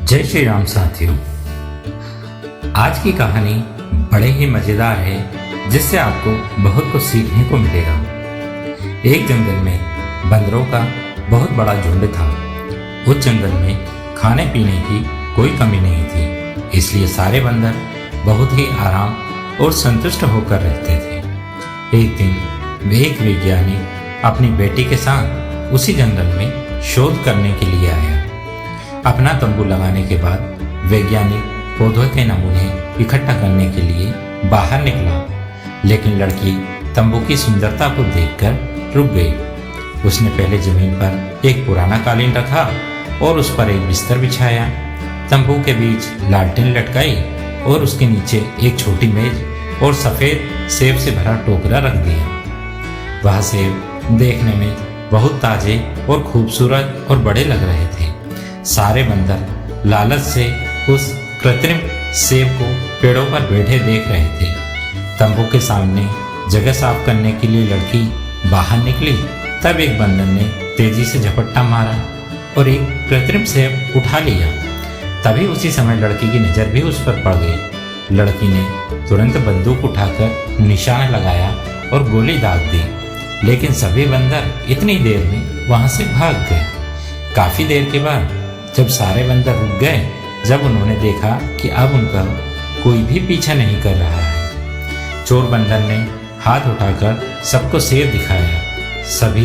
जय श्री राम साथियों। आज की कहानी बड़े ही मजेदार है, जिससे आपको बहुत कुछ सीखने को मिलेगा। एक जंगल में बंदरों का बहुत बड़ा झुंड था। उस जंगल में खाने पीने की कोई कमी नहीं थी, इसलिए सारे बंदर बहुत ही आराम और संतुष्ट होकर रहते थे। एक दिन एक वैज्ञानिक अपनी बेटी के साथ उसी जंगल में शोध करने के लिए आया। अपना तंबू लगाने के बाद वैज्ञानिक पौधों के नमूने इकट्ठा करने के लिए बाहर निकला, लेकिन लड़की तंबू की सुंदरता को देखकर रुक गई। उसने पहले जमीन पर एक पुराना कालीन रखा और उस पर एक बिस्तर बिछाया। तंबू के बीच लालटेन लटकाई और उसके नीचे एक छोटी मेज और सफ़ेद सेब से भरा टोकरा रख दिया। वह सेब देखने में बहुत ताजे और खूबसूरत और बड़े लग रहे थे। सारे बंदर लालच से उस कृत्रिम सेब को पेड़ों पर बैठे देख रहे थे। तंबू के सामने जगह साफ करने के लिए लड़की बाहर निकली, तब एक बंदर ने तेजी से झपट्टा मारा और एक कृत्रिम सेब उठा लिया। तभी उसी समय लड़की की नज़र भी उस पर पड़ गई। लड़की ने तुरंत बंदूक उठाकर निशाना लगाया और गोली दाग दी, लेकिन सभी बंदर इतनी देर में वहां से भाग गए। काफ़ी देर के बाद जब सारे बंदर रुक गए, जब उन्होंने देखा कि अब उनका कोई भी पीछा नहीं कर रहा है, चोर बंदर ने हाथ उठाकर सबको सेब दिखाया। सभी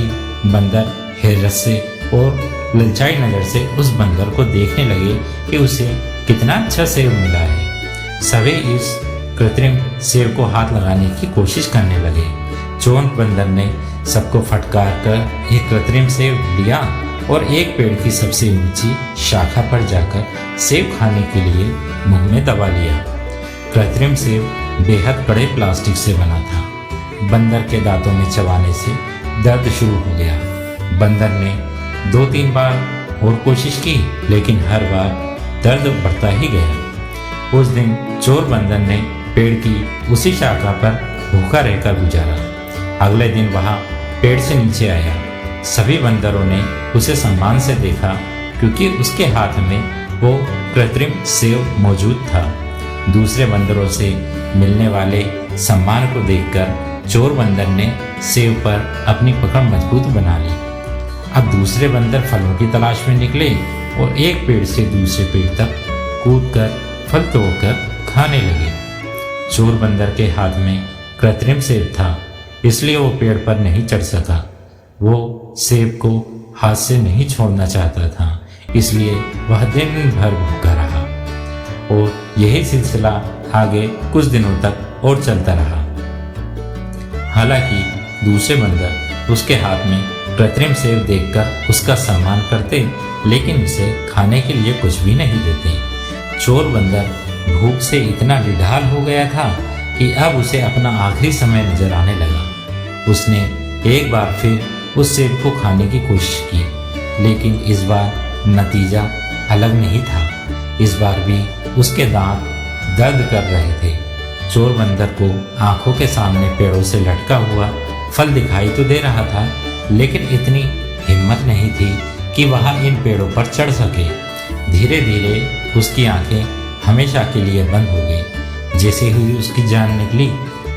बंदर हैरत से और ललचाई नज़र से उस बंदर को देखने लगे कि उसे कितना अच्छा सेब मिला है। सभी इस कृत्रिम सेब को हाथ लगाने की कोशिश करने लगे। चोर बंदर ने सबको फटकार कर एक कृत्रिम सेब लिया और एक पेड़ की सबसे ऊंची शाखा पर जाकर सेब खाने के लिए मुंह में दबा लिया। कृत्रिम सेब बेहद कड़े प्लास्टिक से बना था। बंदर के दांतों में चबाने से दर्द शुरू हो गया। बंदर ने 2-3 बार और कोशिश की, लेकिन हर बार दर्द बढ़ता ही गया। उस दिन चोर बंदर ने पेड़ की उसी शाखा पर भूखा रहकर गुजारा। अगले दिन वह पेड़ से नीचे आया। सभी बंदरों ने उसे सम्मान से देखा, क्योंकि उसके हाथ में वो कृत्रिम सेब मौजूद था। दूसरे बंदरों से मिलने वाले सम्मान को देखकर चोर बंदर ने सेब पर अपनी पकड़ मजबूत बना ली। अब दूसरे बंदर फलों की तलाश में निकले और एक पेड़ से दूसरे पेड़ तक कूदकर फल तोड़कर खाने लगे। चोर बंदर के हाथ में कृत्रिम सेब था, इसलिए वो पेड़ पर नहीं चढ़ सका। वो सेब को हाथ से नहीं छोड़ना चाहता था, इसलिए वह दिन भर भूखा रहा और यही सिलसिला आगे कुछ दिनों तक और चलता रहा। हालांकि दूसरे बंदर उसके हाथ में कृत्रिम सेब देखकर उसका सम्मान करते, लेकिन उसे खाने के लिए कुछ भी नहीं देते। चोर बंदर भूख से इतना निढाल हो गया था कि अब उसे अपना आखिरी समय नजर आने लगा। उसने एक बार फिर उस सेब को खाने की कोशिश की, लेकिन इस बार नतीजा अलग नहीं था। इस बार भी उसके दांत दर्द कर रहे थे। चोर बंदर को आंखों के सामने पेड़ों से लटका हुआ फल दिखाई तो दे रहा था, लेकिन इतनी हिम्मत नहीं थी कि वह इन पेड़ों पर चढ़ सके। धीरे धीरे उसकी आंखें हमेशा के लिए बंद हो गई। जैसे ही उसकी जान निकली,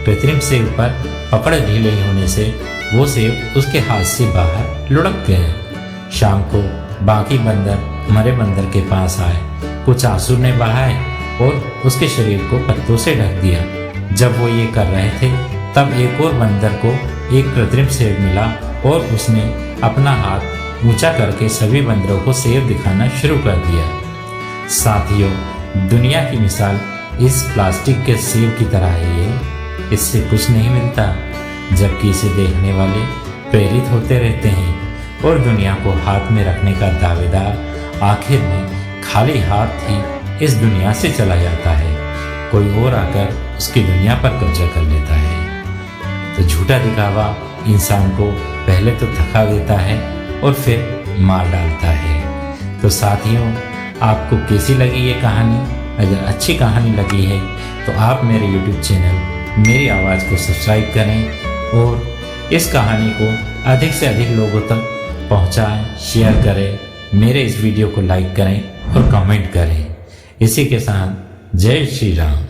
कृत्रिम सेब पर पकड़ ढीले होने से वो सेब उसके हाथ से बाहर लुढ़क गए। शाम को बाकी बंदर मरे बंदर के पास आए, कुछ आंसू ने बहाए और उसके शरीर को पत्तों से ढक दिया। जब वो ये कर रहे थे, तब एक और बंदर को एक कृत्रिम सेब मिला और उसने अपना हाथ ऊंचा करके सभी बंदरों को सेब दिखाना शुरू कर दिया। साथियों, दुनिया की मिसाल इस प्लास्टिक के सेब की तरह है। इससे कुछ नहीं मिलता, जबकि इसे देखने वाले प्रेरित होते रहते हैं और दुनिया को हाथ में रखने का दावेदार आखिर में खाली हाथ ही इस दुनिया से चला जाता है। कोई और आकर उसकी दुनिया पर कब्जा कर लेता है। तो झूठा दिखावा इंसान को पहले तो थका देता है और फिर मार डालता है। तो साथियों, आपको कैसी लगी ये कहानी? अगर अच्छी कहानी लगी है तो आप मेरे YouTube चैनल मेरी आवाज़ को सब्सक्राइब करें और इस कहानी को अधिक से अधिक लोगों तक पहुंचाएं, शेयर करें, मेरे इस वीडियो को लाइक करें और कमेंट करें। इसी के साथ जय श्री राम।